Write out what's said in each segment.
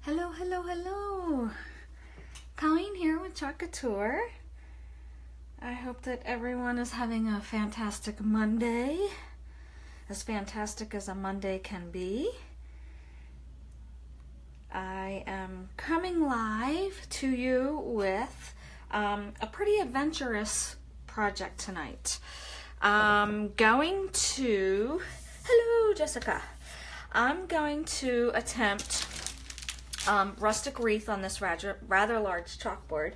Hello, hello, hello. Colleen here with Couture. I hope that everyone is having a fantastic Monday, as fantastic as a Monday can be. I am coming live to you with a pretty adventurous project tonight. Hello, Jessica. I'm going to attempt Rustic Wreath on this rather large chalkboard.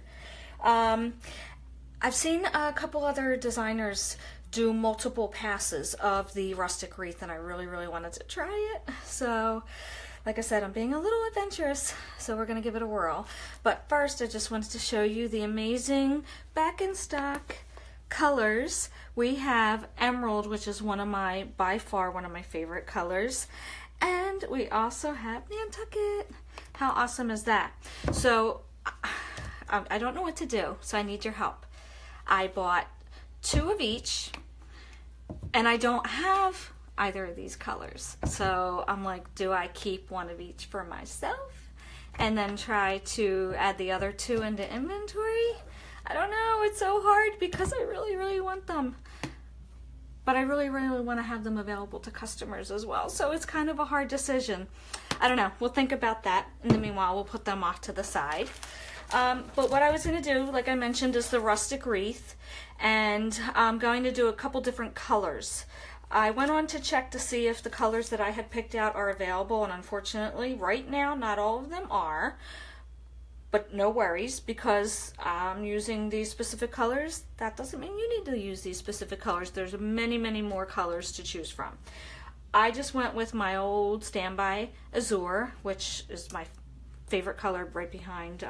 I've seen a couple other designers do multiple passes of the Rustic Wreath, and I really wanted to try it. So, like I said, I'm being a little adventurous, so we're going to give it a whirl. But first, I just wanted to show you the amazing back in stock colors. We have Emerald, which is by far one of my favorite colors. And we also have Nantucket. How awesome is that? So I don't know what to do, so I need your help. I bought 2 of each, and I don't have either of these colors. So I'm like, do I keep 1 of each for myself and then try to add the other 2 into inventory? I don't know. It's so hard because I really want them. But I really want to have them available to customers as well. So it's kind of a hard decision. I don't know. We'll think about that. In the meanwhile, we'll put them off to the side. But what I was going to do, like I mentioned, is the Rustic Wreath. And I'm going to do a couple different colors. I went on to check to see if the colors that I had picked out are available. And unfortunately, right now, not all of them are. But no worries, because I'm using these specific colors. That doesn't mean you need to use these specific colors. There's many more colors to choose from. I just went with my old standby Azure, which is my favorite color, right behind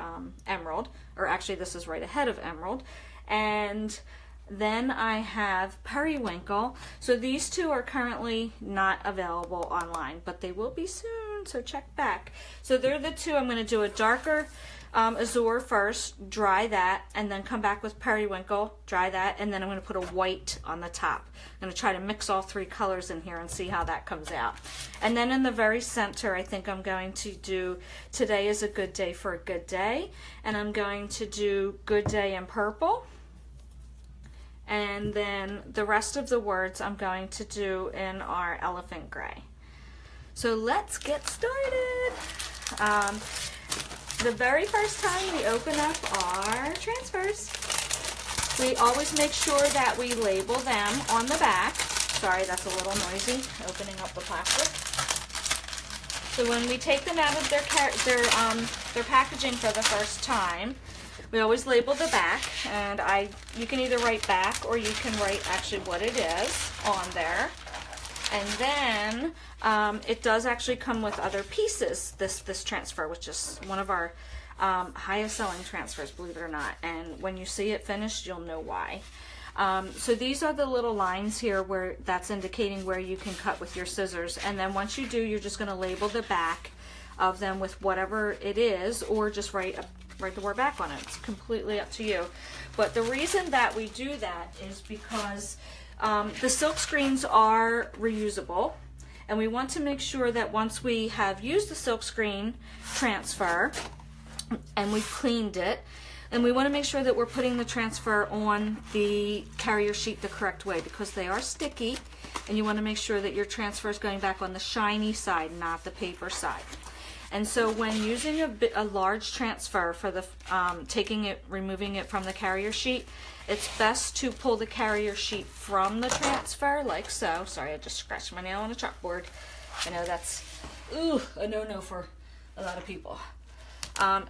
Emerald. Or actually, this is right ahead of Emerald. And then I have Periwinkle. So these 2 are currently not available online, but they will be soon, so check back. So they're the 2. I'm going to do a darker Azure first, dry that, and then come back with Periwinkle, dry that, and then I'm going to put a white on the top. I'm going to try to mix all 3 colors in here and see how that comes out. And then in the very center, I think I'm going to do Today is a Good Day for a Good Day, and I'm going to do Good Day in purple. And then the rest of the words I'm going to do in our elephant gray. So let's get started. The very first time we open up our transfers, we always make sure that we label them on the back. Sorry, that's a little noisy, opening up the plastic. So when we take them out of their packaging for the first time, we always label the back, and you can either write back or you can write actually what it is on there. And then it does actually come with other pieces, this transfer, which is one of our highest selling transfers, believe it or not. And when you see it finished, you'll know why. So these are the little lines here where that's indicating where you can cut with your scissors. And then once you do, you're just going to label the back of them with whatever it is, or just write the word back on it. It's completely up to you. But the reason that we do that is because the silk screens are reusable, and we want to make sure that once we have used the silk screen transfer and we've cleaned it, and we want to make sure that we're putting the transfer on the carrier sheet the correct way, because they are sticky, and you want to make sure that your transfer is going back on the shiny side, not the paper side. And so when using a large transfer for the removing it from the carrier sheet, it's best to pull the carrier sheet from the transfer, like so. Sorry, I just scratched my nail on a chalkboard. I know that's a no-no for a lot of people.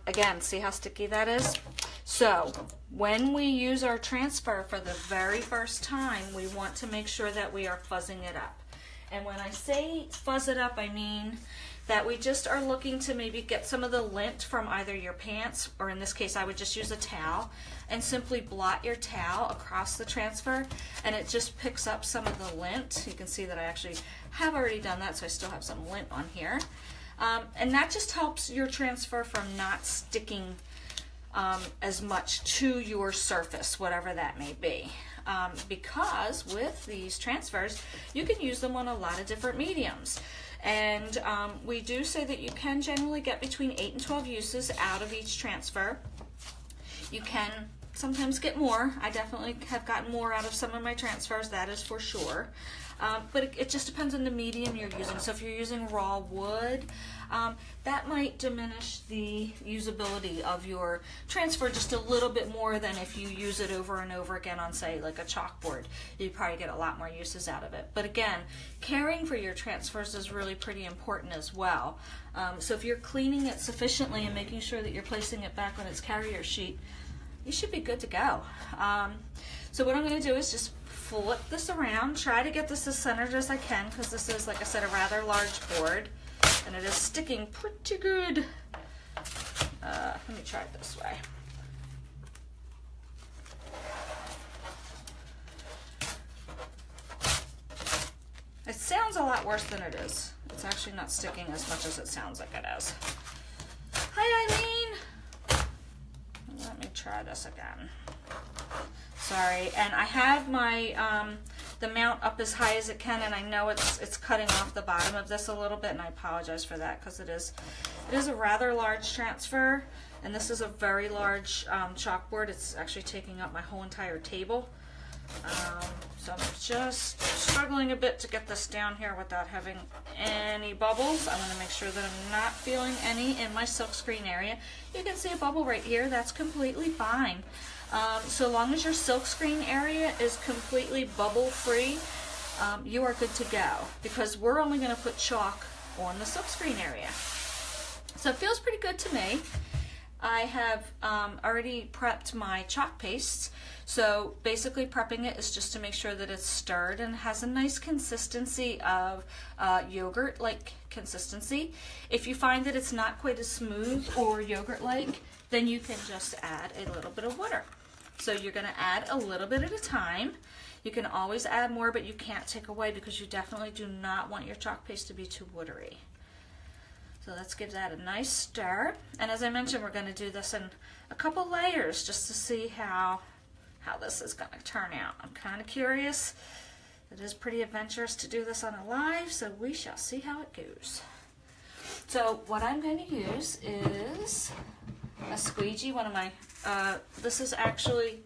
Again, see how sticky that is? So when we use our transfer for the very first time, we want to make sure that we are fuzzing it up. And when I say fuzz it up, I mean that we just are looking to maybe get some of the lint from either your pants, or in this case I would just use a towel, and simply blot your towel across the transfer, and it just picks up some of the lint. You can see that I actually have already done that, so I still have some lint on here. And that just helps your transfer from not sticking as much to your surface, whatever that may be. Because with these transfers, you can use them on a lot of different mediums. And we do say that you can generally get between 8 and 12 uses out of each transfer. You can sometimes get more. I definitely have gotten more out of some of my transfers, that is for sure. But it just depends on the medium you're using. So if you're using raw wood, that might diminish the usability of your transfer just a little bit more than if you use it over and over again on, say, like a chalkboard. You probably get a lot more uses out of it. But again, caring for your transfers is really pretty important as well. So if you're cleaning it sufficiently and making sure that you're placing it back on its carrier sheet, you should be good to go. So what I'm going to do is just flip this around, try to get this as centered as I can, because this is, like I said, a rather large board, and it is sticking pretty good. Let me try it this way. It sounds a lot worse than it is. It's actually not sticking as much as it sounds like it is. Hi, Eileen! Let me try this again. Sorry, and I have my the mount up as high as it can, and I know it's cutting off the bottom of this a little bit, and I apologize for that, because it is a rather large transfer, and this is a very large chalkboard. It's actually taking up my whole entire table. So I'm just struggling a bit to get this down here without having any bubbles. I'm going to make sure that I'm not feeling any in my silkscreen area. You can see a bubble right here. That's completely fine. So long as your silkscreen area is completely bubble free, you are good to go, because we're only going to put chalk on the silkscreen area. So it feels pretty good to me. I have already prepped my chalk pastes. So basically prepping it is just to make sure that it's stirred and has a nice consistency of yogurt-like consistency. If you find that it's not quite as smooth or yogurt-like, then you can just add a little bit of water. So you're going to add a little bit at a time. You can always add more, but you can't take away, because you definitely do not want your chalk paste to be too watery. So let's give that a nice stir. And as I mentioned, we're going to do this in a couple layers just to see how this is going to turn out. I'm kind of curious. It is pretty adventurous to do this on a live, so we shall see how it goes. So what I'm going to use is a squeegee, one of my, this is actually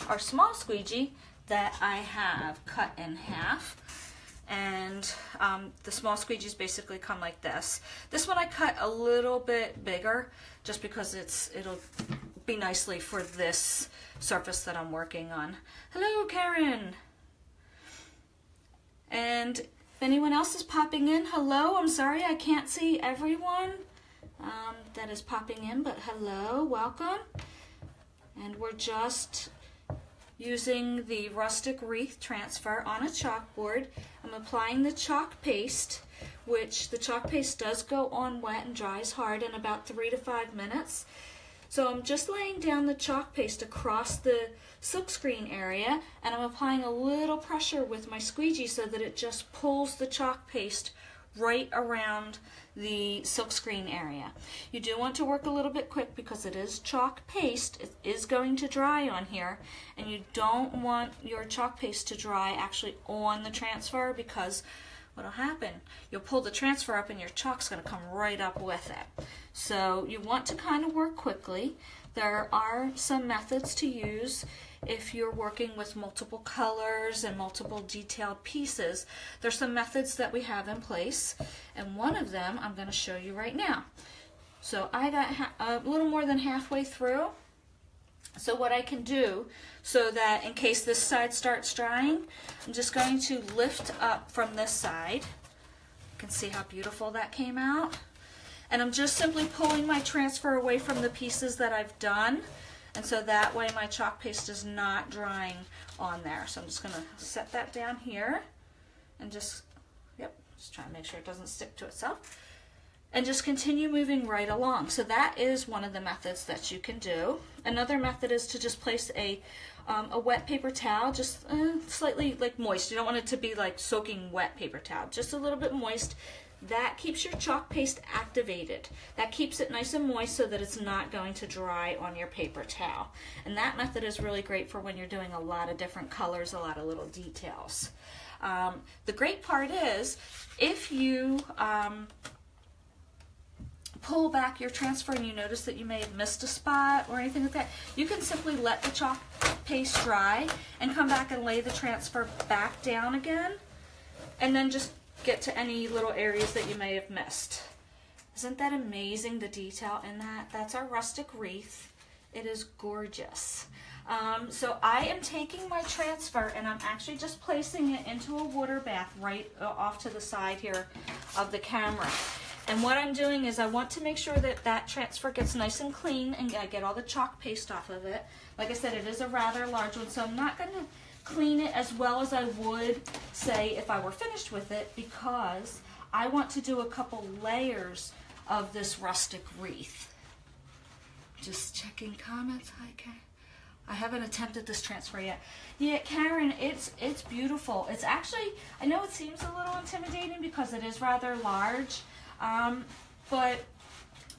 our small squeegee that I have cut in half. And the small squeegees basically come like this. This one I cut a little bit bigger just because it'll be nicely for this surface that I'm working on. Hello, Karen. And if anyone else is popping in, hello. I'm sorry I can't see everyone that is popping in, but hello, welcome. And we're just using the Rustic Wreath transfer on a chalkboard. I'm applying the chalk paste, which the chalk paste does go on wet and dries hard in about 3 to 5 minutes. So I'm just laying down the chalk paste across the silkscreen area, and I'm applying a little pressure with my squeegee so that it just pulls the chalk paste right around the silkscreen area. You do want to work a little bit quick because it is chalk paste. It is going to dry on here, and you don't want your chalk paste to dry actually on the transfer, because what'll happen, you'll pull the transfer up and your chalk's going to come right up with it. So you want to kind of work quickly. There are some methods to use if you're working with multiple colors and multiple detailed pieces. There's some methods that we have in place, and one of them I'm going to show you right now. So I got a little more than halfway through. So what I can do, so that in case this side starts drying, I'm just going to lift up from this side. You can see how beautiful that came out. And I'm just simply pulling my transfer away from the pieces that I've done, and so that way my chalk paste is not drying on there. So I'm just going to set that down here and just try to make sure it doesn't stick to itself. And just continue moving right along. So that is one of the methods that you can do. Another method is to just place a wet paper towel, just slightly like moist. You don't want it to be like soaking wet paper towel, just a little bit moist. That keeps your chalk paste activated. That keeps it nice and moist so that it's not going to dry on your paper towel. And that method is really great for when you're doing a lot of different colors, a lot of little details. The great part is, if you pull back your transfer and you notice that you may have missed a spot or anything like that, you can simply let the chalk paste dry and come back and lay the transfer back down again, and then just get to any little areas that you may have missed. Isn't that amazing, the detail in that? That's our rustic wreath. It is gorgeous. So I am taking my transfer and I'm actually just placing it into a water bath right off to the side here of the camera. And what I'm doing is I want to make sure that that transfer gets nice and clean and I get all the chalk paste off of it. Like I said, it is a rather large one, so I'm not going to clean it as well as I would, say, if I were finished with it, because I want to do a couple layers of this rustic wreath. Just checking comments. Hi, Karen. I haven't attempted this transfer yet. Yeah, Karen, it's beautiful. It's actually, I know it seems a little intimidating because it is rather large, but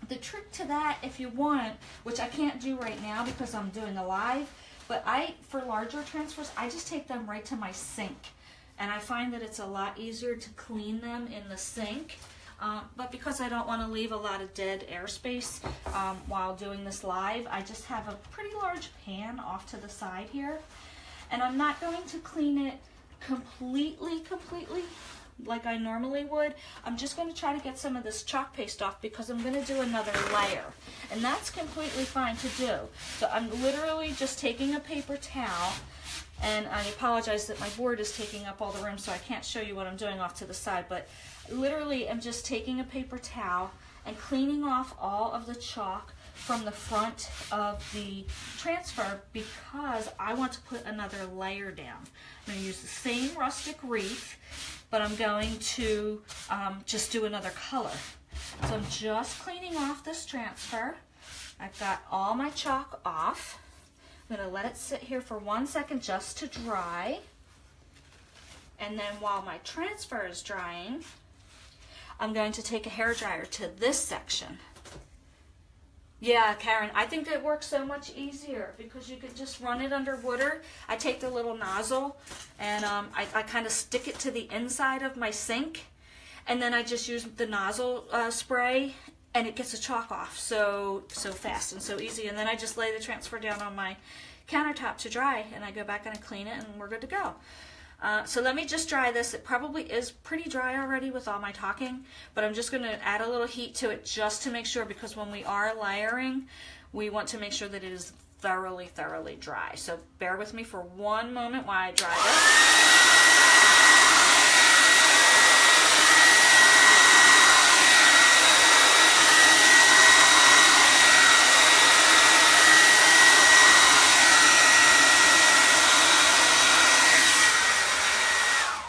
the trick to that, if you want, which I can't do right now because I'm doing a live, but for larger transfers, I just take them right to my sink. And I find that it's a lot easier to clean them in the sink. But because I don't want to leave a lot of dead airspace while doing this live, I just have a pretty large pan off to the side here. And I'm not going to clean it completely like I normally would. I'm just going to try to get some of this chalk paste off because I'm going to do another layer. And that's completely fine to do. So I'm literally just taking a paper towel, and I apologize that my board is taking up all the room so I can't show you what I'm doing off to the side, but literally I'm just taking a paper towel and cleaning off all of the chalk from the front of the transfer because I want to put another layer down. I'm going to use the same rustic wreath, but I'm going to just do another color. So I'm just cleaning off this transfer. I've got all my chalk off. I'm going to let it sit here for 1 second just to dry. And then while my transfer is drying, I'm going to take a hairdryer to this section. Yeah, Karen, I think it works so much easier because you could just run it under water. I take the little nozzle and I kind of stick it to the inside of my sink, and then I just use the nozzle spray and it gets the chalk off so fast and so easy. And then I just lay the transfer down on my countertop to dry, and I go back and I clean it and we're good to go. So let me just dry this. It probably is pretty dry already with all my talking, but I'm just going to add a little heat to it just to make sure, because when we are layering, we want to make sure that it is thoroughly dry. So bear with me for 1 moment while I dry this.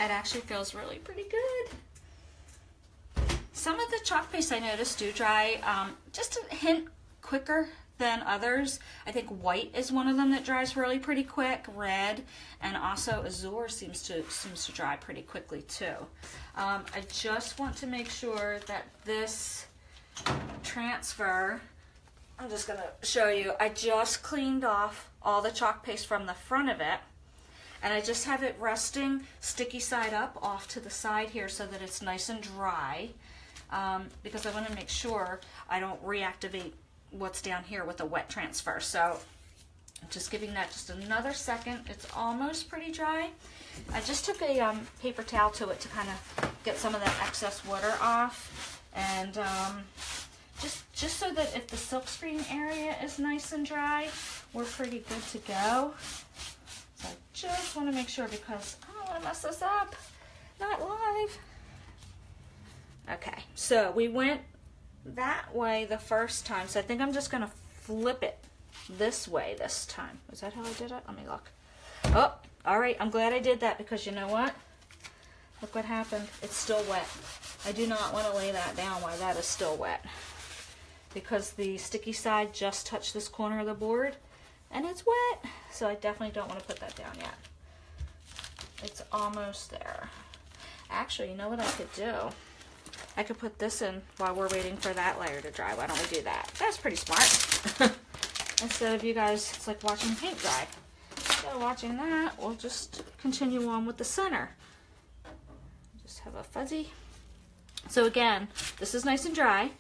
It actually feels really pretty good. Some of the chalk paste I noticed do dry just a hint quicker than others. I think white is one of them that dries really pretty quick, red, and also azure seems to dry pretty quickly too. I just want to make sure that this transfer, I'm just going to show you, I just cleaned off all the chalk paste from the front of it. And I just have it resting sticky side up off to the side here so that it's nice and dry, because I want to make sure I don't reactivate what's down here with a wet transfer. So I'm just giving that just another second. It's almost pretty dry. I just took a paper towel to it to kind of get some of that excess water off, and just so that if the silkscreen area is nice and dry, we're pretty good to go. So I just want to make sure because I don't want to mess this up. Not live. Okay, so we went that way the first time. So I think I'm just going to flip it this way this time. Is that how I did it? Let me look. Oh, all right. I'm glad I did that because you know what? Look what happened. It's still wet. I do not want to lay that down while that is still wet, because the sticky side just touched this corner of the board and it's wet, so I definitely don't want to put that down yet. It's almost there. Actually, you know what I could do? I could put this in while we're waiting for that layer to dry. Why don't we do that? That's pretty smart. Instead of you guys, it's like watching paint dry. Instead of watching that, we'll just continue on with the center. just have a fuzzy. So again, this is nice and dry.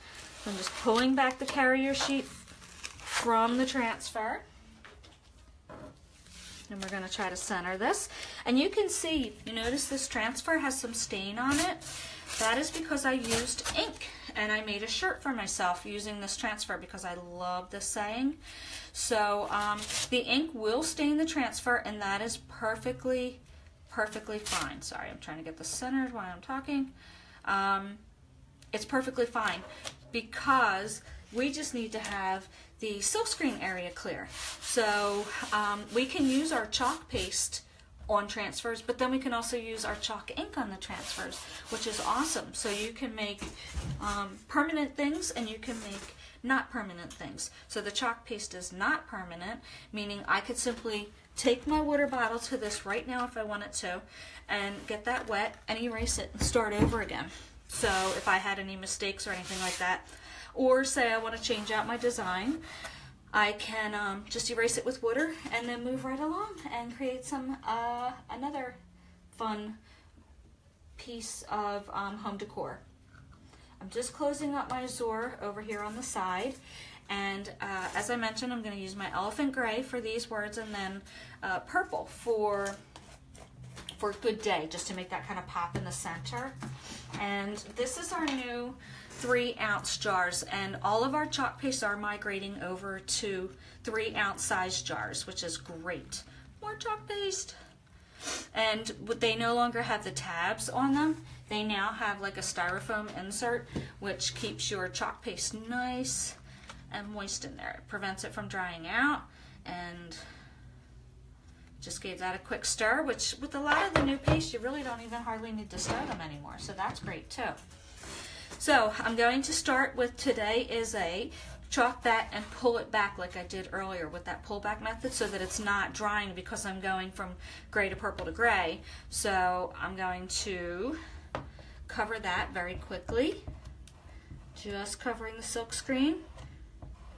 So I'm just pulling back the carrier sheet from the transfer. And we're going to try to center this. And you can see, you notice this transfer has some stain on it. That is because I used ink, and I made a shirt for myself using this transfer because I love this saying. So the ink will stain the transfer, and that is perfectly fine. Sorry, I'm trying to get this centered while I'm talking. It's perfectly fine because we just need to have the silkscreen area clear. So we can use our chalk paste on transfers, but then we can also use our chalk ink on the transfers, which is awesome. So you can make permanent things and you can make not permanent things. So the chalk paste is not permanent, meaning I could simply take my water bottle to this right now if I wanted to and get that wet and erase it and start over again. So if I had any mistakes or anything like that, or say I want to change out my design, I can just erase it with water and then move right along and create some another fun piece of home decor. I'm just closing up my Azure over here on the side, and as I mentioned, I'm going to use my elephant gray for these words and then purple for good day, just to make that kind of pop in the center. And this is our new 3-ounce jars, and all of our chalk pastes are migrating over to 3-ounce size jars, which is great. More chalk paste. And they no longer have the tabs on them. They now have like a styrofoam insert, which keeps your chalk paste nice and moist in there. It prevents it from drying out, and just gave that a quick stir, which with a lot of the new paste, you really don't even hardly need to stir them anymore. So that's great too. So I'm going to start with, today is a chalk that and pull it back like I did earlier with that pull back method, so that it's not drying because I'm going from gray to purple to gray. So I'm going to cover that very quickly, just covering the silk screen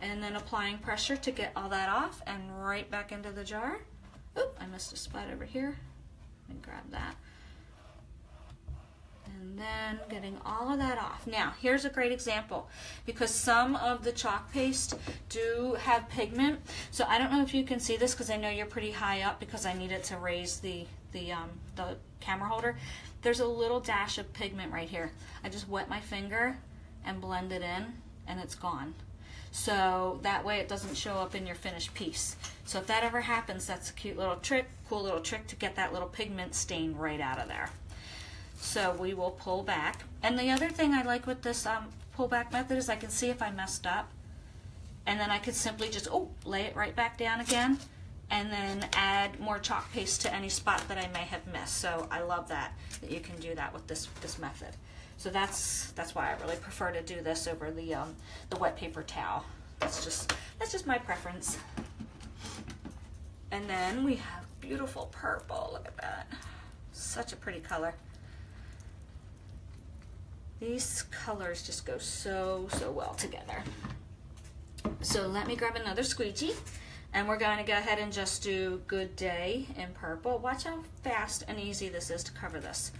and then applying pressure to get all that off and right back into the jar. Oop, I missed a spot over here. Let me grab that. And then getting all of that off. Now, here's a great example, because some of the chalk paste do have pigment. So I don't know if you can see this, because I know you're pretty high up, because I needed to raise the camera holder. There's a little dash of pigment right here. I just wet my finger and blend it in, and it's gone. So that way it doesn't show up in your finished piece. So if that ever happens, that's a cute little trick, cool little trick to get that little pigment stain right out of there. So we will pull back. And the other thing I like with this pull back method is I can see if I messed up, and then I could simply just lay it right back down again, and then add more chalk paste to any spot that I may have missed. So I love that you can do that with this method. So that's why I really prefer to do this over the wet paper towel. That's just my preference. And then we have beautiful purple. Look at that. Such a pretty color. These colors just go so well together. So let me grab another squeegee, and we're going to go ahead and just do Good Day in purple. Watch how fast and easy this is to cover this.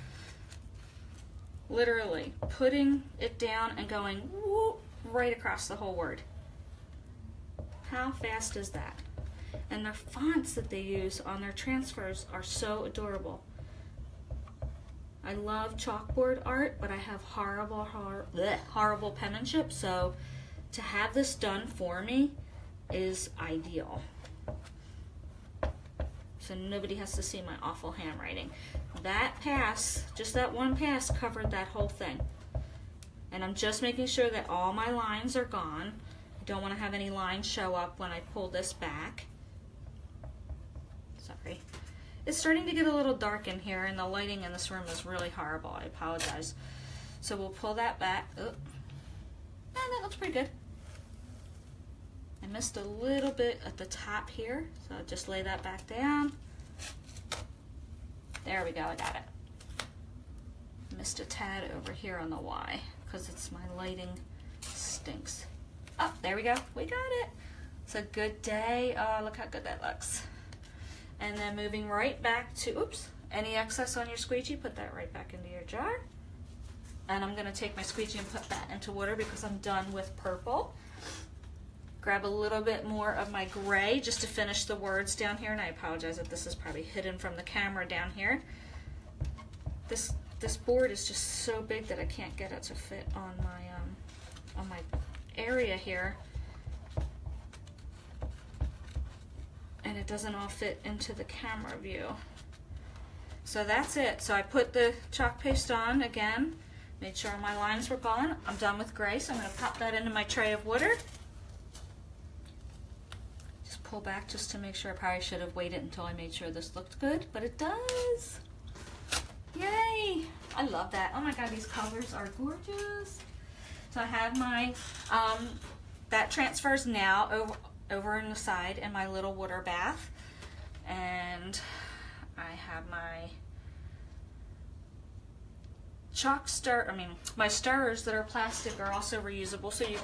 Literally putting it down and going whoop, right across the whole word. How fast is that? And their fonts that they use on their transfers are so adorable. I love chalkboard art, but I have horrible penmanship, so to have this done for me is ideal. So nobody has to see my awful handwriting. That pass, just that one pass, covered that whole thing. And I'm just making sure that all my lines are gone. I don't want to have any lines show up when I pull this back. Sorry. It's starting to get a little dark in here, and the lighting in this room is really horrible. I apologize. So we'll pull that back. Oh. And that looks pretty good. I missed a little bit at the top here, so I'll just lay that back down. There we go, I got it. Missed a tad over here on the Y, because it's my lighting stinks. Oh, there we go, we got it. It's a Good Day. Oh, look how good that looks. And then moving right back to, oops, Any excess on your squeegee, put that right back into your jar. And I'm gonna take my squeegee and put that into water because I'm done with purple. Grab a little bit more of my gray just to finish the words down here, and I apologize if this is probably hidden from the camera down here. This board is just so big that I can't get it to fit on my area here. And it doesn't all fit into the camera view. So that's it. So I put the chalk paste on again, made sure my lines were gone. I'm done with gray, so I'm going to pop that into my tray of water. Just pull back just to make sure. I probably should have waited until I made sure this looked good, but it does. Yay! I love that. Oh my god, these colors are gorgeous. So I have my, that transfers now over on the side in my little water bath. And I have my my stirrers that are plastic are also reusable, so you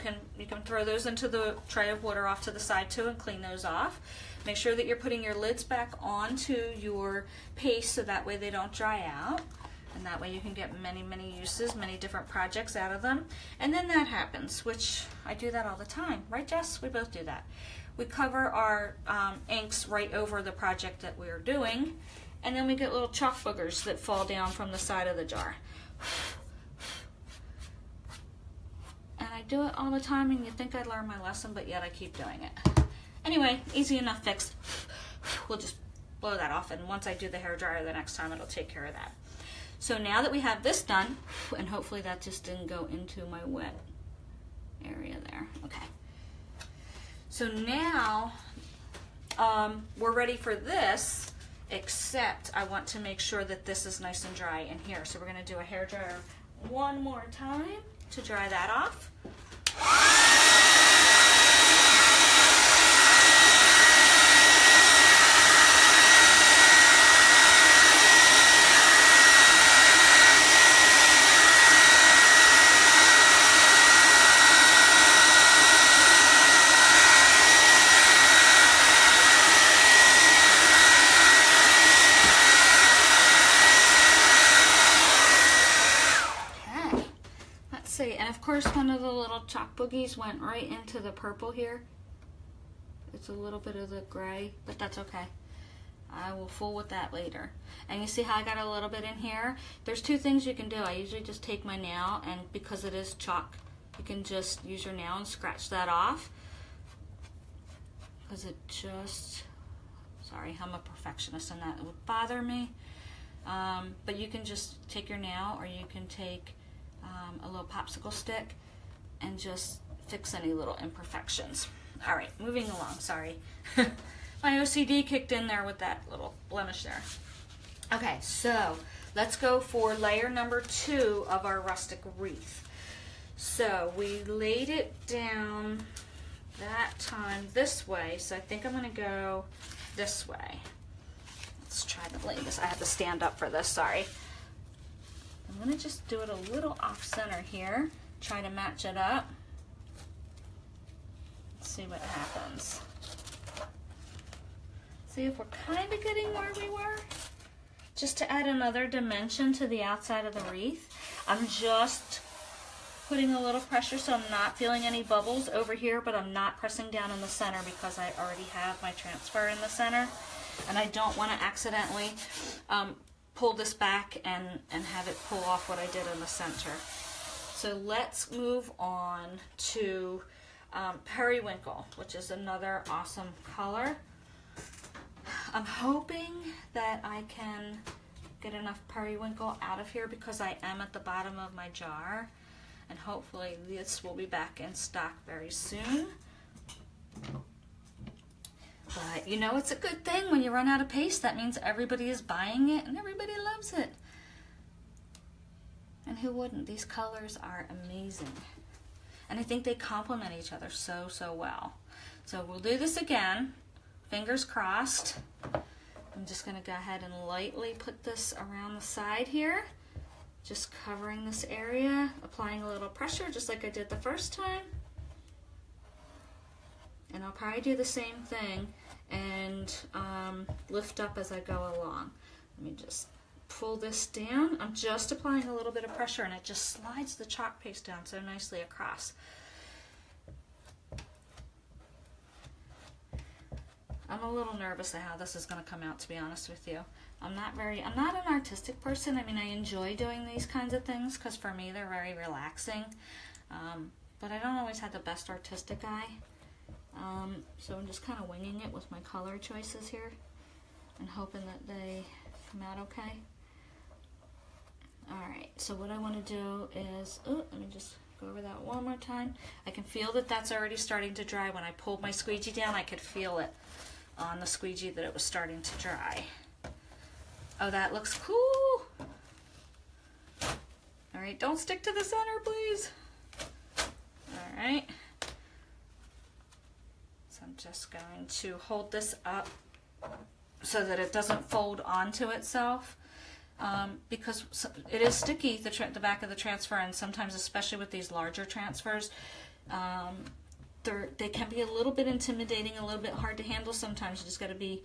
can throw those into the tray of water off to the side too and clean those off. Make sure that you're putting your lids back onto your paste so that way they don't dry out, and that way you can get many uses, many different projects out of them. And then that happens, which I do that all the time, right Jess? We both do that. We cover our inks right over the project that we're doing, and then we get little chalk boogers that fall down from the side of the jar. And I do it all the time, and you think I'd learn my lesson, but yet I keep doing it. Anyway, easy enough fix. We'll just blow that off, and once I do the hair dryer the next time, it'll take care of that. So now that we have this done, and hopefully that just didn't go into my wet area there. Okay. So now we're ready for this, except I want to make sure that this is nice and dry in here. So we're going to do a hair dryer one more time to dry that off. And of course one of the little chalk boogies went right into the purple here. It's a little bit of the gray, but that's okay. I will fool with that later. And you see how I got a little bit in here? There's two things you can do. I usually just take my nail, and because it is chalk, you can just use your nail and scratch that off. Because it just, sorry, I'm a perfectionist and that would bother me. But you can just take your nail, or you can take a little popsicle stick and just fix any little imperfections. All right, moving along, sorry. My OCD kicked in there with that little blemish there. Okay, so let's go for layer number 2 of our rustic wreath. So we laid it down that time this way, so I think I'm going to go this way. Let's try to lay this. I have to stand up for this, sorry. I'm going to just do it a little off center here, try to match it up. Let's see what happens. See if we're kind of getting where we were. Just to add another dimension to the outside of the wreath, I'm just putting a little pressure so I'm not feeling any bubbles over here, but I'm not pressing down in the center because I already have my transfer in the center, and I don't want to accidentally pull this back and have it pull off what I did in the center. So let's move on to Periwinkle, which is another awesome color. I'm hoping that I can get enough Periwinkle out of here because I am at the bottom of my jar, and hopefully this will be back in stock very soon. But you know, it's a good thing when you run out of paste. That means everybody is buying it and everybody loves it. And who wouldn't? These colors are amazing. And I think they complement each other so well. So we'll do this again. Fingers crossed. I'm just going to go ahead and lightly put this around the side here. Just covering this area, applying a little pressure just like I did the first time. And I'll probably do the same thing and lift up as I go along. Let me just pull this down. I'm just applying a little bit of pressure and it just slides the chalk paste down so nicely across. I'm a little nervous at how this is going to come out, to be honest with you. I'm not an artistic person. I mean, I enjoy doing these kinds of things because for me they're very relaxing. But I don't always have the best artistic eye. So I'm just kind of winging it with my color choices here and hoping that they come out okay. Alright, so what I want to do is, let me just go over that one more time. I can feel that that's already starting to dry. When I pulled my squeegee down, I could feel it on the squeegee that it was starting to dry. Oh, that looks cool. Alright, don't stick to the center, please. Alright. So I'm just going to hold this up so that it doesn't fold onto itself. Because it is sticky, the back of the transfer, and sometimes, especially with these larger transfers, they can be a little bit intimidating, a little bit hard to handle sometimes. You just got to be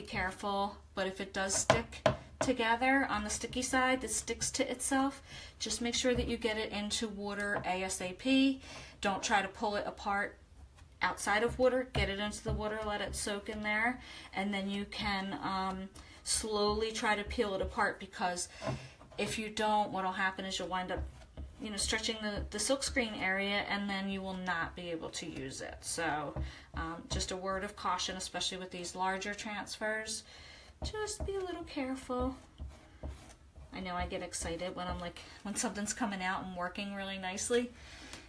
careful. But if it does stick together on the sticky side that sticks to itself, just make sure that you get it into water ASAP. Don't try to pull it apart outside of water. Get it into the water, let it soak in there, and then you can slowly try to peel it apart, because if you don't, what will happen is you'll wind up stretching the silkscreen area, and then you will not be able to use it. So just a word of caution, especially with these larger transfers, just be a little careful. I know I get excited when something's coming out and working really nicely,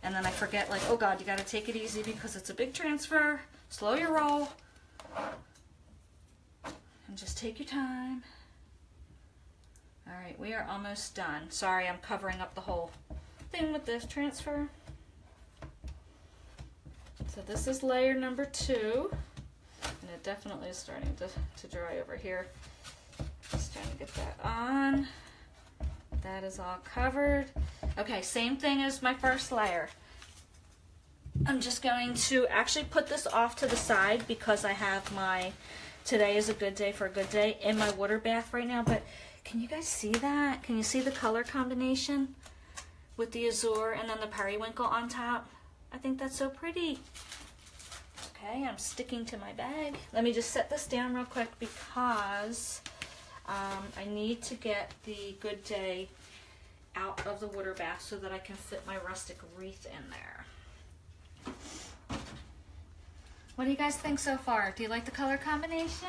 and then I forget, oh God, you got to take it easy because it's a big transfer. Slow your roll and just take your time. All right, we are almost done. Sorry, I'm covering up the whole thing with this transfer. So this is layer number 2, and it definitely is starting to dry over here. Just trying to get that on. That is all covered. Okay, same thing as my first layer. I'm just going to actually put this off to the side because I have my Today is a Good Day for a Good Day in my water bath right now. But can you guys see that? Can you see the color combination with the azure and then the periwinkle on top? I think that's so pretty. Okay, I'm sticking to my bag. Let me just set this down real quick because I need to get the Good Day out of the water bath so that I can fit my Rustic Wreath in there. What do you guys think so far? Do you like the color combination?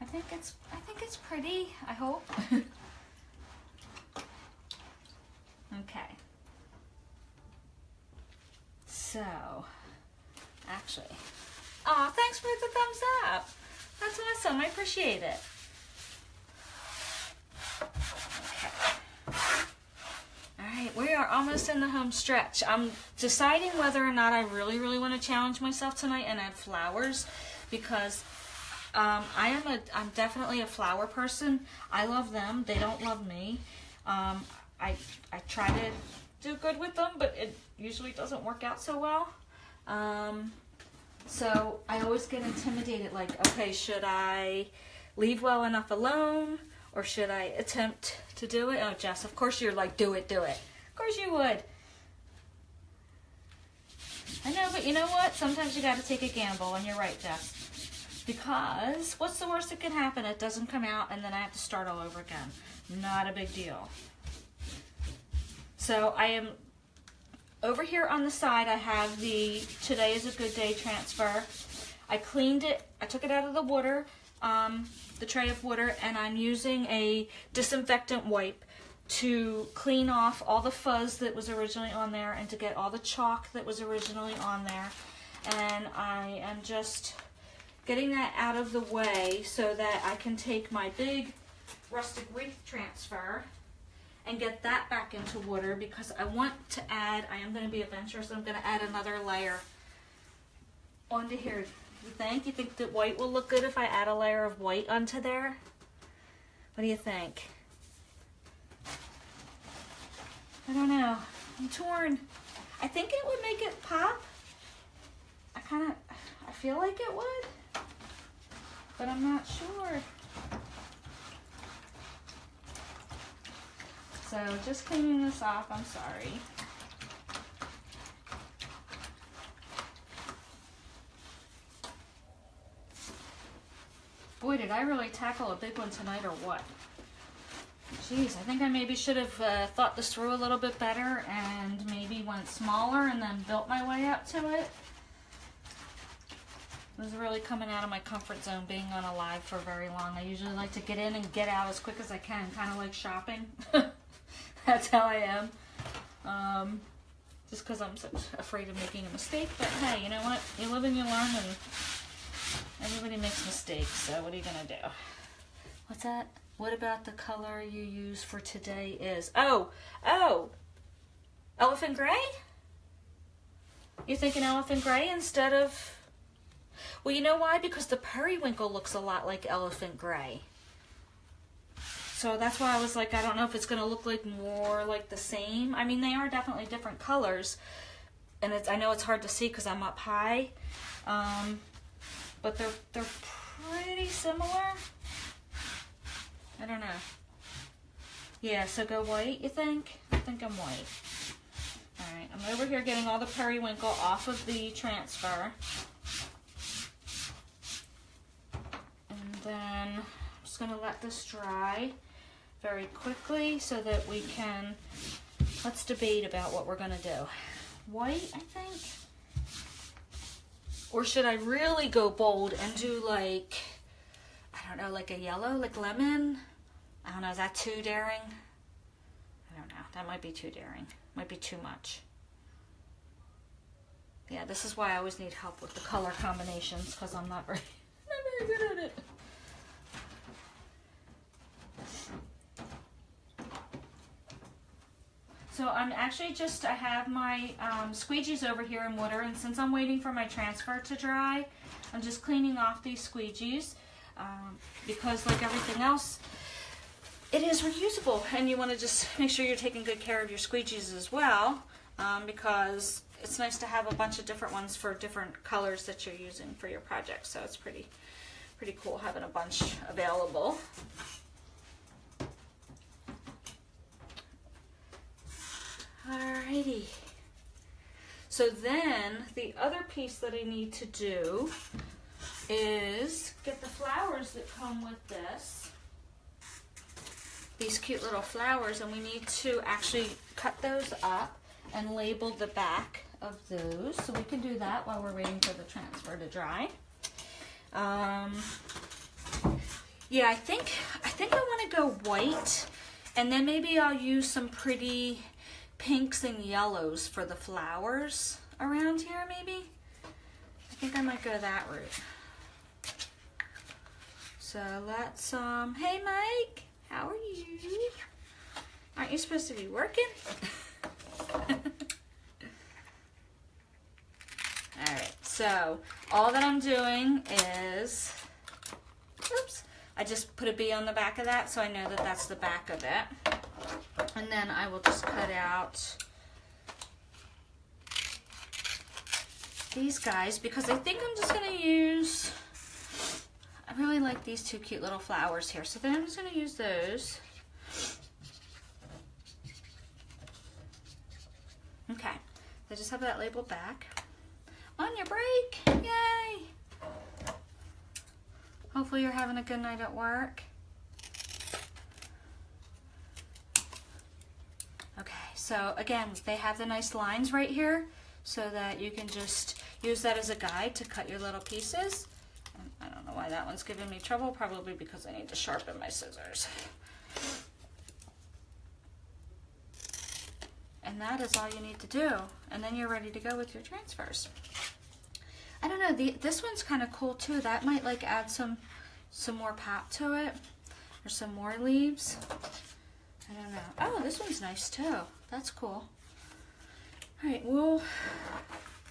I think it's pretty, I hope. Okay. So, actually, oh, thanks for the thumbs up. That's awesome. I appreciate it. Alright, we are almost in the home stretch. I'm deciding whether or not I really want to challenge myself tonight and add flowers, because I'm definitely a flower person. I love them. They don't love me. I try to do good with them, but it usually doesn't work out so well. So I always get intimidated, okay, should I leave well enough alone? Or should I attempt to do it? Oh, Jess, of course you're do it. Of course you would. I know, but you know what? Sometimes you got to take a gamble, and you're right, Jess. Because what's the worst that could happen? It doesn't come out, and then I have to start all over again. Not a big deal. So I am over here on the side. I have the Today is a Good Day transfer. I cleaned it. I took it out of the water. The tray of water, and I'm using a disinfectant wipe to clean off all the fuzz that was originally on there and to get all the chalk that was originally on there. And I am just getting that out of the way so that I can take my big Rustic Wreath transfer and get that back into water, because I want to add, I am going to be adventurous, I'm going to add another layer onto here. You think that white will look good if I add a layer of white onto there? What do you think? I don't know. I'm torn. I think it would make it pop. I feel like it would, but I'm not sure. So just cleaning this off, I'm sorry. Boy, did I really tackle a big one tonight or what? Jeez, I think I maybe should have thought this through a little bit better and maybe went smaller and then built my way up to it. I was really coming out of my comfort zone being on a live for very long. I usually like to get in and get out as quick as I can, kind of like shopping. That's how I am. Just because I'm so afraid of making a mistake. But hey, you know what? You live and you learn, and everybody makes mistakes, so what are you going to do? What's that? What about the color you use for today is... Oh! Elephant gray? You're thinking elephant gray instead of... Well, you know why? Because the periwinkle looks a lot like elephant gray. So that's why I was like, I don't know if it's going to look like more like the same. I mean, they are definitely different colors. And I know it's hard to see because I'm up high. But they're pretty similar. I don't know. Yeah, so go white, you think? I think I'm white. Alright, I'm over here getting all the periwinkle off of the transfer. And then I'm just going to let this dry very quickly so that we can, let's debate about what we're going to do. White, I think? Or should I really go bold and do like, I don't know, like a yellow, like lemon? I don't know, is that too daring? I don't know, that might be too daring. Might be too much. Yeah, this is why I always need help with the color combinations, because I'm not very good at it. So I'm actually I have my squeegees over here in water, and since I'm waiting for my transfer to dry, I'm just cleaning off these squeegees because like everything else, it is reusable, and you want to just make sure you're taking good care of your squeegees as well because it's nice to have a bunch of different ones for different colors that you're using for your project, so it's pretty cool having a bunch available. Alrighty. So then the other piece that I need to do is get the flowers that come with this. These cute little flowers, and we need to actually cut those up and label the back of those. So we can do that while we're waiting for the transfer to dry. Yeah, I think I want to go white, and then maybe I'll use some pretty pinks and yellows for the flowers around here, maybe. I think I might go that route. So let's, hey Mike, how are you? Aren't you supposed to be working? Alright, so all that I'm doing is, oops, I just put a B on the back of that so I know that that's the back of it. And then I will just cut out these guys because I think I'm just going to use, I really like these two cute little flowers here. So then I'm just going to use those. Okay, so just have that labeled back. On your break, yay! Hopefully you're having a good night at work. Okay, so again, they have the nice lines right here so that you can just use that as a guide to cut your little pieces. And I don't know why that one's giving me trouble, probably because I need to sharpen my scissors. And that is all you need to do. And then you're ready to go with your transfers. I don't know, this one's kind of cool too. That might like add some more pop to it, or some more leaves. I don't know. Oh, this one's nice too. That's cool. All right, we'll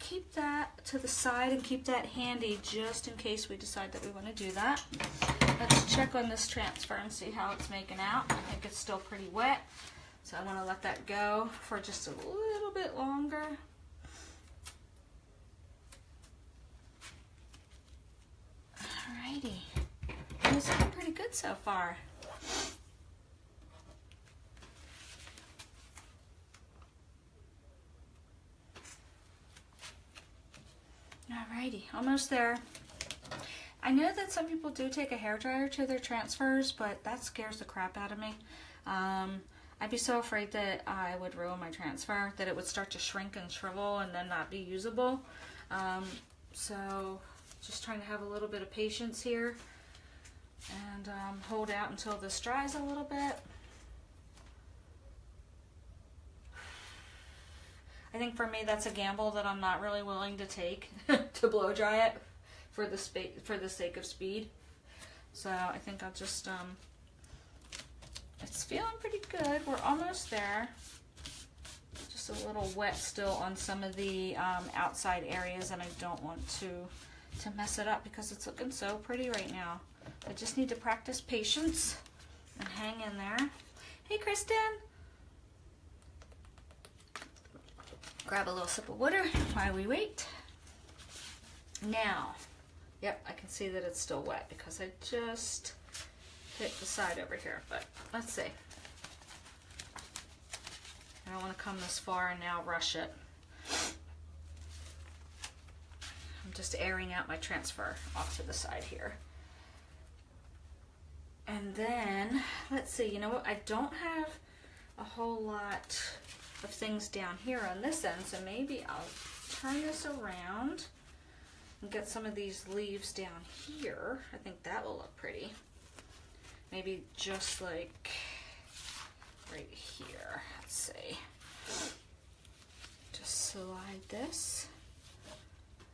keep that to the side and keep that handy just in case we decide that we want to do that. Let's check on this transfer and see how it's making out. I think it's still pretty wet, so I want to let that go for just a little bit longer. Alrighty, it's looking pretty good so far. Alrighty, almost there. I know that some people do take a hairdryer to their transfers, but that scares the crap out of me. I'd be so afraid that I would ruin my transfer, that it would start to shrink and shrivel and then not be usable. So just trying to have a little bit of patience here and hold out until this dries a little bit. I think for me that's a gamble that I'm not really willing to take to blow dry it for the sake of speed. So I think I'll just it's feeling pretty good. We're almost there. Just a little wet still on some of the outside areas, and I don't want to mess it up because it's looking so pretty right now. I just need to practice patience and hang in there. Hey, Kristen. Grab a little sip of water while we wait. Now, yep, I can see that it's still wet because I just hit the side over here, but let's see. I don't want to come this far and now rush it. I'm just airing out my transfer off to the side here. And then, let's see, you know what? I don't have a whole lot of things down here on this end, so maybe I'll turn this around and get some of these leaves down here. I think that will look pretty. Maybe just like right here. Let's see. Just slide this.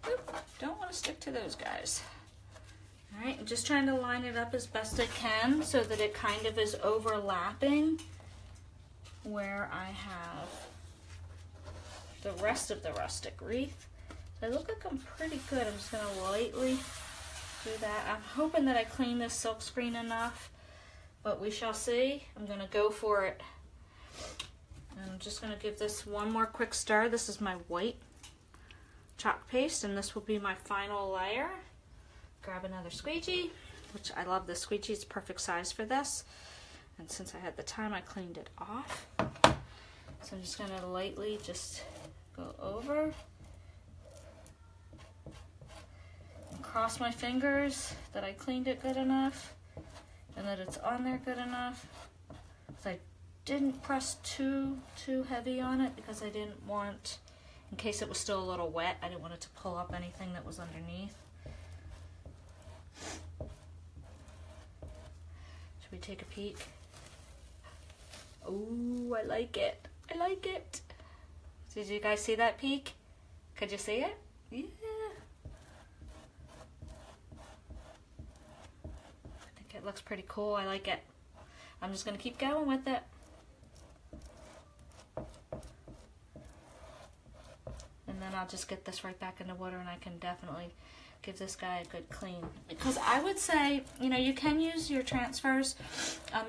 Oop, don't want to stick to those guys. All right, I'm just trying to line it up as best I can so that it kind of is overlapping where I have the rest of the rustic wreath. So I look like I'm pretty good. I'm just going to lightly do that. I'm hoping that I clean this silk screen enough, but we shall see. I'm going to go for it. And I'm just going to give this one more quick stir. This is my white chalk paste, and this will be my final layer. Grab another squeegee, which I love this squeegee. It's perfect size for this. And since I had the time, I cleaned it off. So I'm just going to lightly just go over and cross my fingers that I cleaned it good enough and that it's on there good enough. So I didn't press too heavy on it because I didn't want, in case it was still a little wet, I didn't want it to pull up anything that was underneath. Should we take a peek? Oh, I like it. I like it. Did you guys see that peek? Could you see it? Yeah. I think it looks pretty cool. I like it. I'm just going to keep going with it. And then I'll just get this right back in the water and I can definitely give this guy a good clean. Because I would say, you know, you can use your transfers.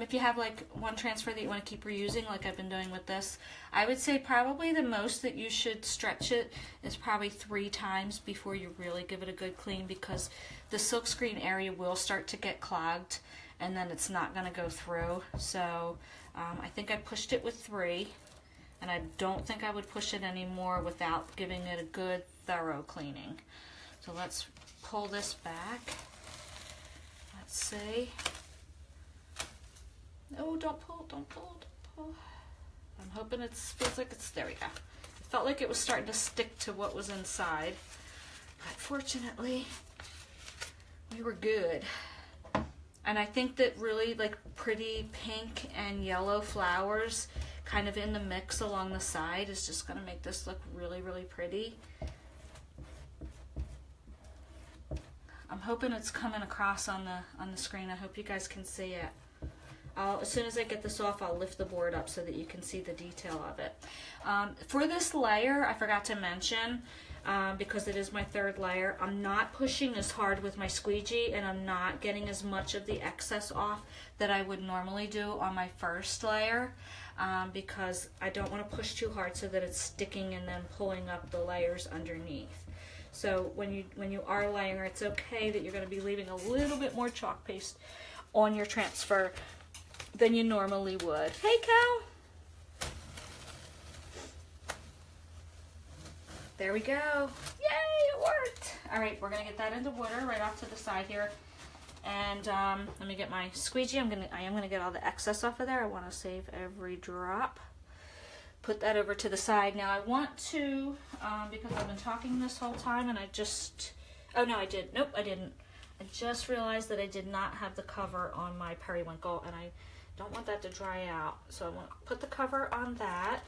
If you have like one transfer that you want to keep reusing, like I've been doing with this, I would say probably the most that you should stretch it is probably 3 times before you really give it a good clean, because the silkscreen area will start to get clogged and then it's not going to go through. So I think I pushed it with 3, and I don't think I would push it anymore without giving it a good thorough cleaning. So let's pull this back. Let's see. Oh, don't pull, don't pull, don't pull. I'm hoping it feels like it's, there we go. It felt like it was starting to stick to what was inside, but fortunately, we were good. And I think that really like pretty pink and yellow flowers kind of in the mix along the side is just gonna make this look really, really pretty. I'm hoping it's coming across on the screen. I hope you guys can see it. As soon as I get this off, I'll lift the board up so that you can see the detail of it. For this layer, I forgot to mention, because it is my 3rd layer, I'm not pushing as hard with my squeegee, and I'm not getting as much of the excess off that I would normally do on my 1st layer, because I don't want to push too hard so that it's sticking and then pulling up the layers underneath. So when you are layering, it's okay that you're going to be leaving a little bit more chalk paste on your transfer than you normally would. Hey, Cal! There we go. Yay, it worked. All right, we're gonna get that into water right off to the side here. And let me get my squeegee. I am gonna get all the excess off of there. I want to save every drop. Put that over to the side. Now I want to, because I've been talking this whole time and I just, oh no I did, nope I didn't. I just realized that I did not have the cover on my periwinkle and I don't want that to dry out. So I want to put the cover on that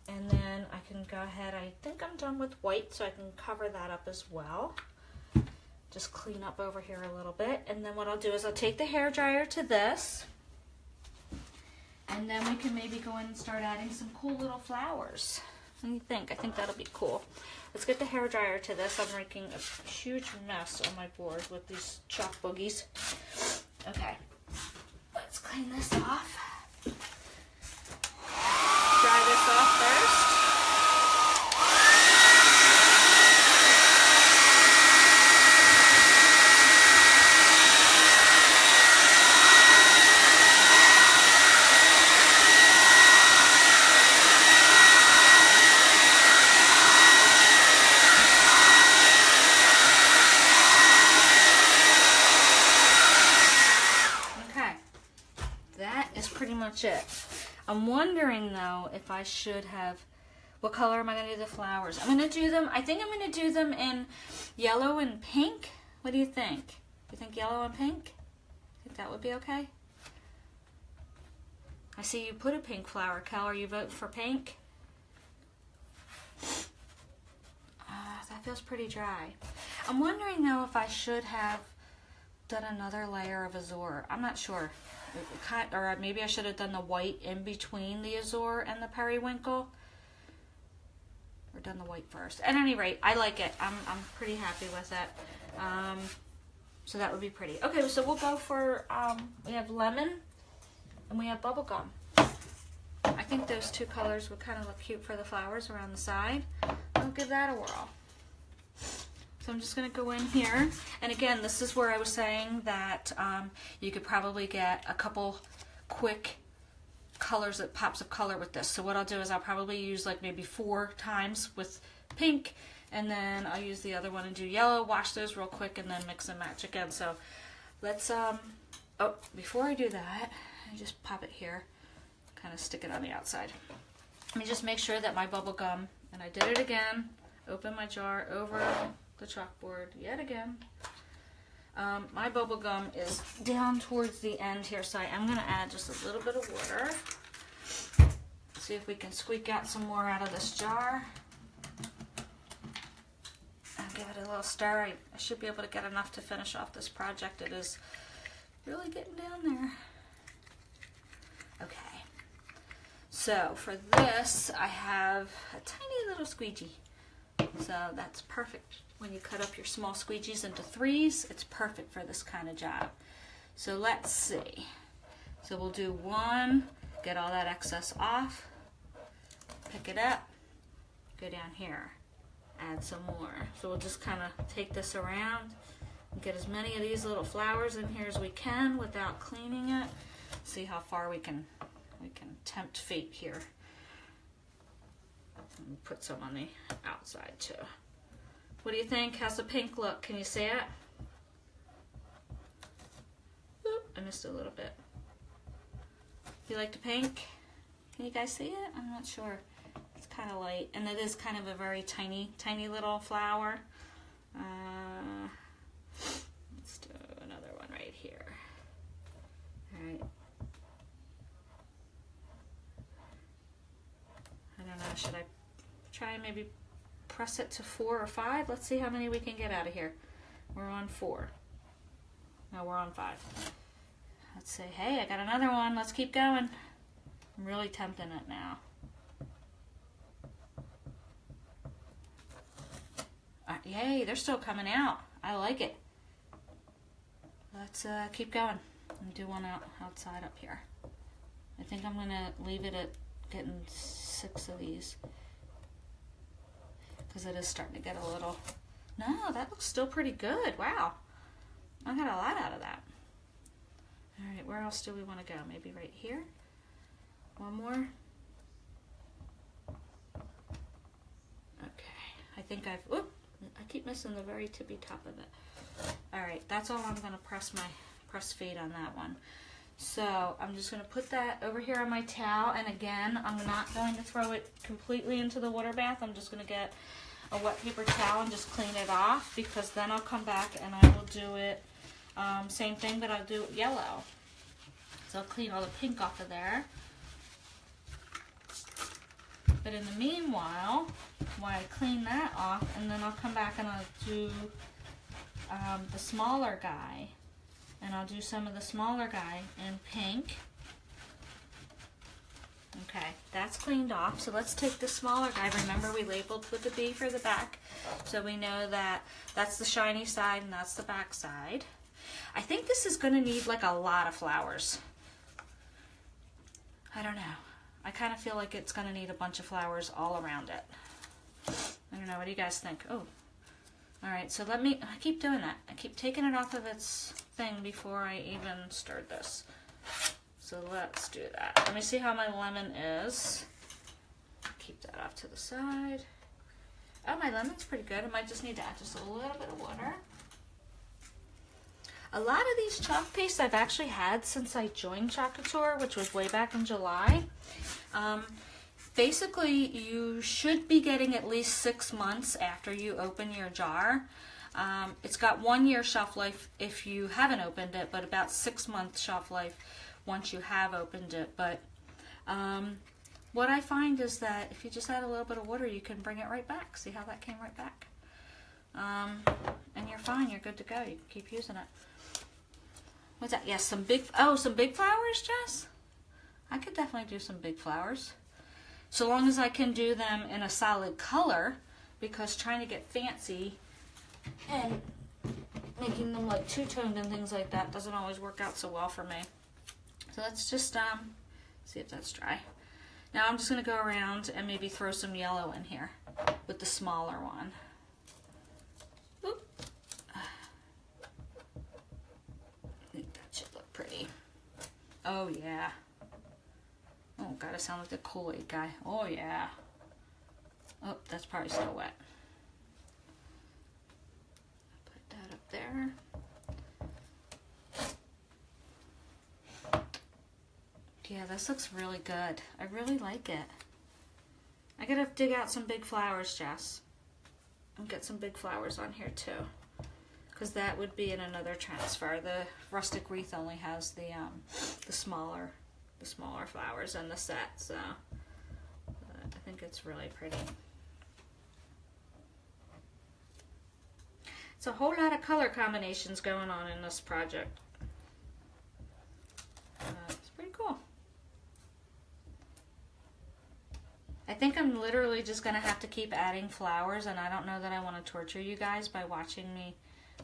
and then I can go ahead, I think I'm done with white so I can cover that up as well. Just clean up over here a little bit and then what I'll do is I'll take the hairdryer to this and then we can maybe go in and start adding some cool little flowers. What do you think? I think that'll be cool. Let's get the hairdryer to this. I'm making a huge mess on my board with these chalk boogies. Okay, let's clean this off. Dry this off first. It. I'm wondering though if I should have, what color am I going to do the flowers? I'm going to do them, I think I'm going to do them in yellow and pink. What do you think? You think yellow and pink? Think that would be okay? I see you put a pink flower. Cal, are you voting for pink? That feels pretty dry. I'm wondering though if I should have done another layer of azure. I'm not sure. Or maybe I should have done the white in between the azure and the periwinkle, or done the white first. At any rate, I like it. I'm pretty happy with it. So that would be pretty. Okay, so we'll go for we have lemon and we have bubblegum. I think those two colors would kind of look cute for the flowers around the side. I'll give that a whirl. So I'm just going to go in here, and again, this is where I was saying that you could probably get a couple quick colors, that pops of color with this. So what I'll do is I'll probably use like maybe 4 times with pink, and then I'll use the other one and do yellow, wash those real quick, and then mix and match again. So let's, oh, before I do that, I just pop it here, kind of stick it on the outside. Let me just make sure that my bubble gum, and I did it again, open my jar over the chalkboard yet again. My bubble gum is down towards the end here, so I am going to add just a little bit of water. See if we can squeak out some more out of this jar. I'll give it a little stir. I should be able to get enough to finish off this project. It is really getting down there. Okay. So for this, I have a tiny little squeegee. So that's perfect. When you cut up your small squeegees into 3s, it's perfect for this kind of job. So let's see. So we'll do 1, get all that excess off, pick it up, go down here, add some more. So we'll just kind of take this around and get as many of these little flowers in here as we can without cleaning it. See how far we can tempt fate here. And put some on the outside too. What do you think? How's the pink look? Can you see it? Oop, I missed a little bit. You like the pink? Can you guys see it? I'm not sure. It's kind of light, and it is kind of a very tiny, tiny little flower. Let's do another one right here. All right. I don't know. Should I try and maybe press it to 4 or 5? Let's see how many we can get out of here. We're on 4. No, we're on 5. Let's say, hey, I got another one. Let's keep going. I'm really tempting it now. Yay, they're still coming out. I like it. Let's keep going and do one outside up here. I think I'm going to leave it at getting 6 of these, because it is starting to get a little, no, that looks still pretty good. Wow, I got a lot out of that. All right, where else do we want to go? Maybe right here. One more. Okay, I think I keep missing the very tippy top of it. All right, that's all I'm gonna press fade on that one. So I'm just gonna put that over here on my towel, and again, I'm not going to throw it completely into the water bath. I'm just gonna get a wet paper towel and just clean it off, because then I'll come back and I will do it, same thing, but I'll do it yellow. So I'll clean all the pink off of there. But in the meanwhile, while I clean that off, and then I'll come back and I'll do the smaller guy. And I'll do some of the smaller guy in pink. Okay, that's cleaned off. So let's take the smaller guy. Remember, we labeled with the B for the back. So we know that that's the shiny side and that's the back side. I think this is going to need like a lot of flowers. I don't know. I kind of feel like it's going to need a bunch of flowers all around it. I don't know. What do you guys think? Oh. Alright, so I keep doing that. I keep taking it off of its thing before I even stirred this. So let's do that. Let me see how my lemon is. Keep that off to the side. Oh, my lemon's pretty good. I might just need to add just a little bit of water. A lot of these chalk pastes I've actually had since I joined Couture, which was way back in July. Basically, you should be getting at least 6 months after you open your jar. It's got 1 year shelf life if you haven't opened it, but about 6 months shelf life once you have opened it. But what I find is that if you just add a little bit of water, you can bring it right back. See how that came right back? And you're fine. You're good to go. You can keep using it. What's that? Yes, some big flowers, Jess? I could definitely do some big flowers. So long as I can do them in a solid color, because trying to get fancy and making them like two-toned and things like that doesn't always work out so well for me. So let's just see if that's dry. Now I'm just going to go around and maybe throw some yellow in here with the smaller one. Oop. I think that should look pretty. Oh yeah. Oh god, I sound like the Kool-Aid guy. Oh yeah. Oh, that's probably still wet. Put that up there. Yeah, this looks really good. I really like it. I gotta dig out some big flowers, Jess. And get some big flowers on here too. Because that would be in another transfer. The Rustic Wreath only has the smaller flowers in the set, so I think it's really pretty. It's a whole lot of color combinations going on in this project. It's pretty cool. I think I'm literally just going to have to keep adding flowers, and I don't know that I want to torture you guys by watching me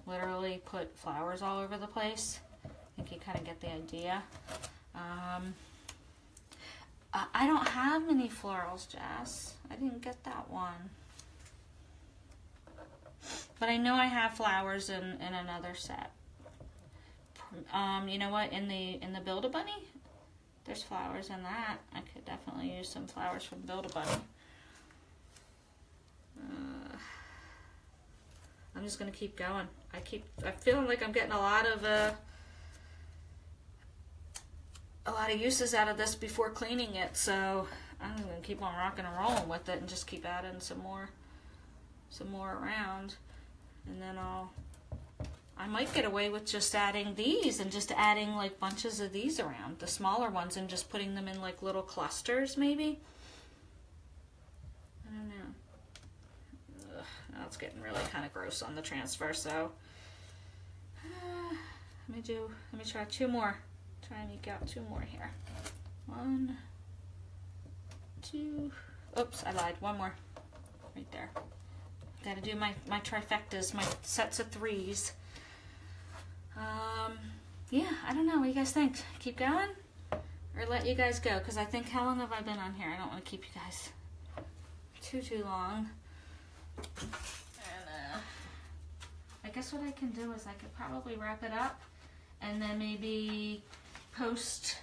literally put flowers all over the place. I think you kind of get the idea. I don't have many florals, Jess. I didn't get that one. But I know I have flowers in another set. You know what? In the Build-A-Bunny, there's flowers in that. I could definitely use some flowers from Build-A-Bunny. I'm just gonna keep going. I'm feeling like I'm getting a lot of uses out of this before cleaning it, so I'm gonna keep on rocking and rolling with it and just keep adding some more around, and then I might get away with just adding these and just adding like bunches of these around, the smaller ones, and just putting them in like little clusters maybe. I don't know. Ugh, now it's getting really kind of gross on the transfer, so let me try two more. Try and eke out two more here. 1, 2, oops, I lied, one more. Right there. Gotta do my trifectas, my sets of 3s. Yeah, I don't know. What do you guys think? Keep going? Or let you guys go? Because I think, how long have I been on here? I don't want to keep you guys too long. And I guess what I can do is I could probably wrap it up and then maybe post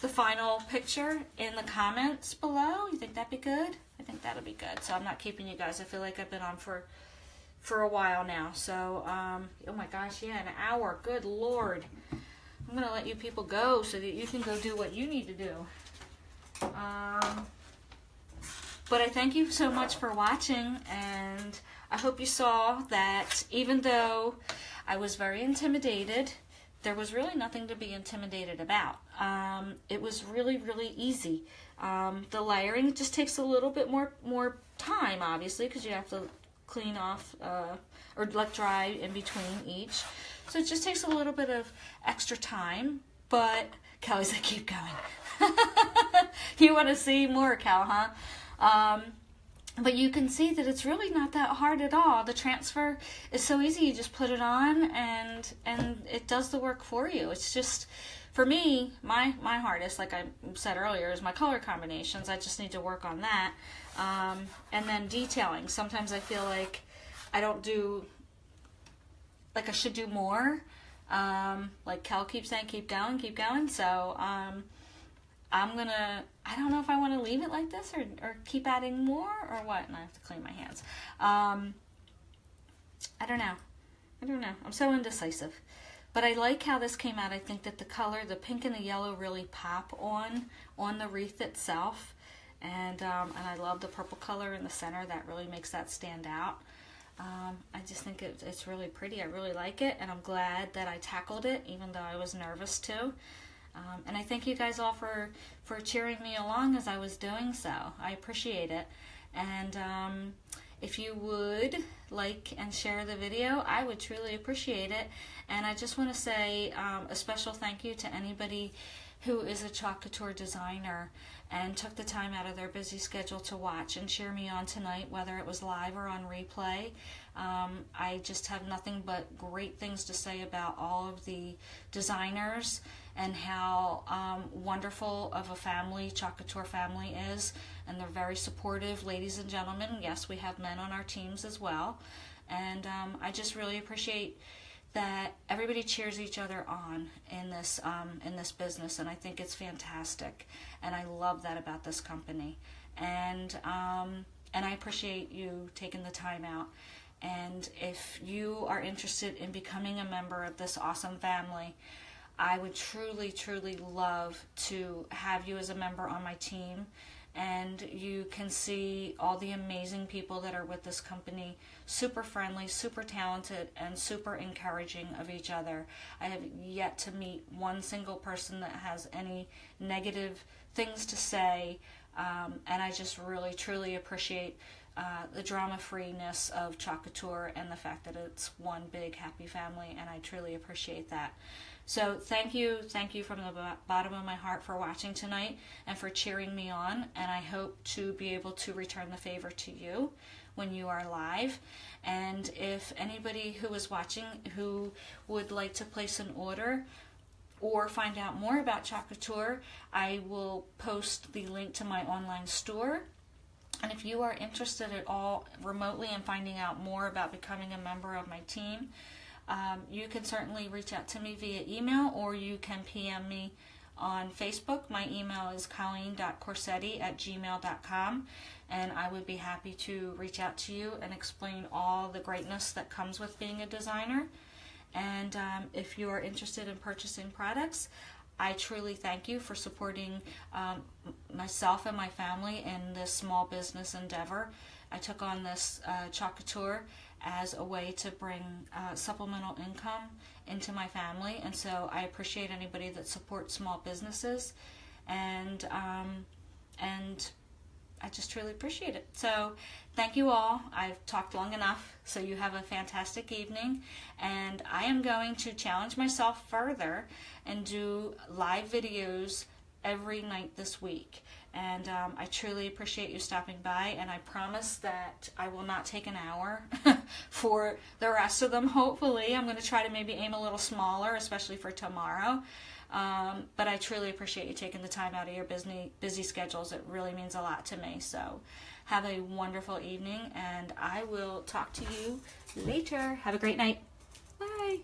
the final picture in the comments below. You think that'd be good? I think that'll be good. So I'm not keeping you guys. I feel like I've been on for for a while now. So, oh my gosh, yeah, an hour. Good Lord. I'm going to let you people go so that you can go do what you need to do. But I thank you so much for watching, and I hope you saw that even though I was very intimidated, there was really nothing to be intimidated about. It was really, really easy. The layering just takes a little bit more time, obviously, because you have to clean off or let dry in between each. So it just takes a little bit of extra time, but Kelly's like, keep going. You want to see more, Cal, huh? But you can see that it's really not that hard at all. The transfer is so easy. You just put it on and it does the work for you. It's just, for me, my hardest, like I said earlier, is my color combinations. I just need to work on that. And then detailing. Sometimes I feel like I don't do, like I should do more. Like Kel keeps saying, keep going. So I'm gonna, I don't know if I want to leave it like this or keep adding more or what. And I have to clean my hands. I don't know. I'm so indecisive. But I like how this came out. I think that the color, the pink and the yellow, really pop on the wreath itself. And I love the purple color in the center. That really makes that stand out. I just think it's really pretty. I really like it, and I'm glad that I tackled it, even though I was nervous too. And I thank you guys all for cheering me along as I was doing so. I appreciate it. And if you would like and share the video, I would truly appreciate it. And I just want to say a special thank you to anybody who is a Chalk Couture designer and took the time out of their busy schedule to watch and cheer me on tonight, whether it was live or on replay. I just have nothing but great things to say about all of the designers and how wonderful of a family Chalk Couture family is, and they're very supportive, ladies and gentlemen. Yes, we have men on our teams as well, and I just really appreciate that everybody cheers each other on in this business, and I think it's fantastic, and I love that about this company, and I appreciate you taking the time out. And if you are interested in becoming a member of this awesome family, I would truly, truly love to have you as a member on my team, and you can see all the amazing people that are with this company, super friendly, super talented, and super encouraging of each other. I have yet to meet one single person that has any negative things to say, and I just really, truly appreciate the drama-freeness of Chalk Couture and the fact that it's one big happy family, and I truly appreciate that. So thank you from the bottom of my heart for watching tonight and for cheering me on, and I hope to be able to return the favor to you when you are live. And if anybody who is watching who would like to place an order or find out more about Chalk Couture, I will post the link to my online store. And if you are interested at all remotely in finding out more about becoming a member of my team, you can certainly reach out to me via email, or you can PM me on Facebook. My email is colleen.corsetti@gmail.com, and I would be happy to reach out to you and explain all the greatness that comes with being a designer. And if you are interested in purchasing products, I truly thank you for supporting myself and my family in this small business endeavor. I took on this Chalk Couture as a way to bring supplemental income into my family, and so I appreciate anybody that supports small businesses, and I just truly appreciate it. So thank you all. I've talked long enough, so you have a fantastic evening, and I am going to challenge myself further and do live videos every night this week. And I truly appreciate you stopping by, and I promise that I will not take an hour for the rest of them. Hopefully, I'm going to try to maybe aim a little smaller, especially for tomorrow. But I truly appreciate you taking the time out of your busy schedules. It really means a lot to me. So have a wonderful evening, and I will talk to you later. Have a great night. Bye.